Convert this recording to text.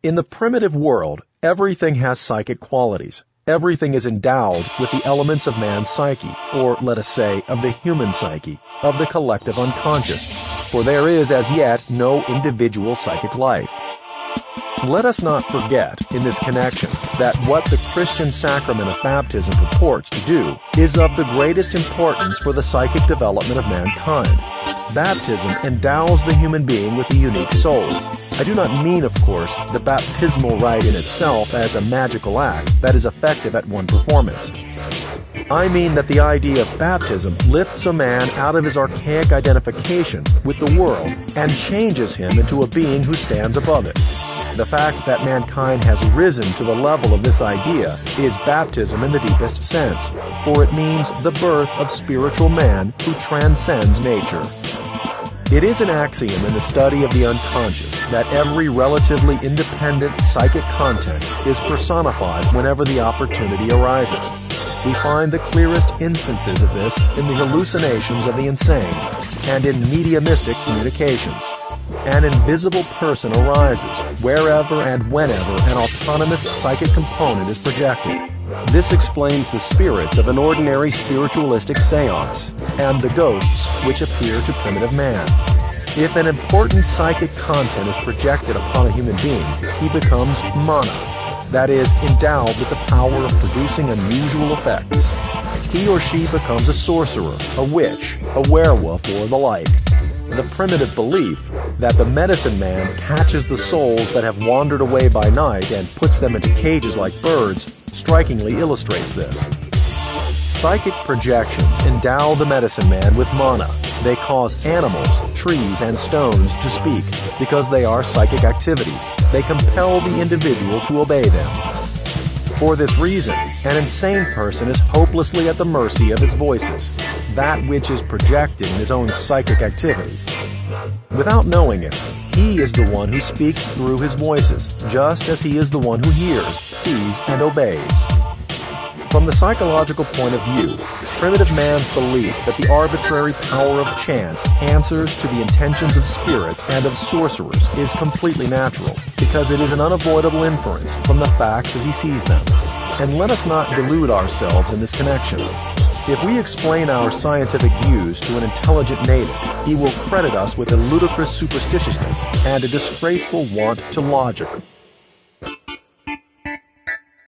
In the primitive world, everything has psychic qualities. Everything is endowed with the elements of man's psyche, or let us say, of the human psyche, of the collective unconscious, for there is as yet no individual psychic life. Let us not forget, in this connection, that what the Christian sacrament of baptism purports to do is of the greatest importance for the psychic development of mankind. Baptism endows the human being with a unique soul. I do not mean, of course, the baptismal rite in itself as a magical act that is effective at one performance. I mean that the idea of baptism lifts a man out of his archaic identification with the world and changes him into a being who stands above it. The fact that mankind has risen to the level of this idea is baptism in the deepest sense, for it means the birth of spiritual man who transcends nature. It is an axiom in the study of the unconscious that every relatively independent psychic content is personified whenever the opportunity arises. We find the clearest instances of this in the hallucinations of the insane and in mediumistic communications. An invisible person arises wherever and whenever an autonomous psychic component is projected. This explains the spirits of an ordinary spiritualistic seance and the ghosts which appear to primitive man. If an important psychic content is projected upon a human being, he becomes mana, that is, endowed with the power of producing unusual effects. He or she becomes a sorcerer, a witch, a werewolf, or the like. The primitive belief that the medicine man catches the souls that have wandered away by night and puts them into cages like birds strikingly illustrates this. Psychic projections endow the medicine man with mana. They cause animals, trees, and stones to speak because they are psychic activities. They compel the individual to obey them. For this reason, an insane person is hopelessly at the mercy of its voices, that which is projected in his own psychic activity. Without knowing it, he is the one who speaks through his voices, just as he is the one who hears, sees, and obeys. From the psychological point of view, primitive man's belief that the arbitrary power of chance answers to the intentions of spirits and of sorcerers is completely natural, because it is an unavoidable inference from the facts as he sees them. And let us not delude ourselves in this connection. If we explain our scientific views to an intelligent native, he will credit us with a ludicrous superstitiousness and a disgraceful want to logic.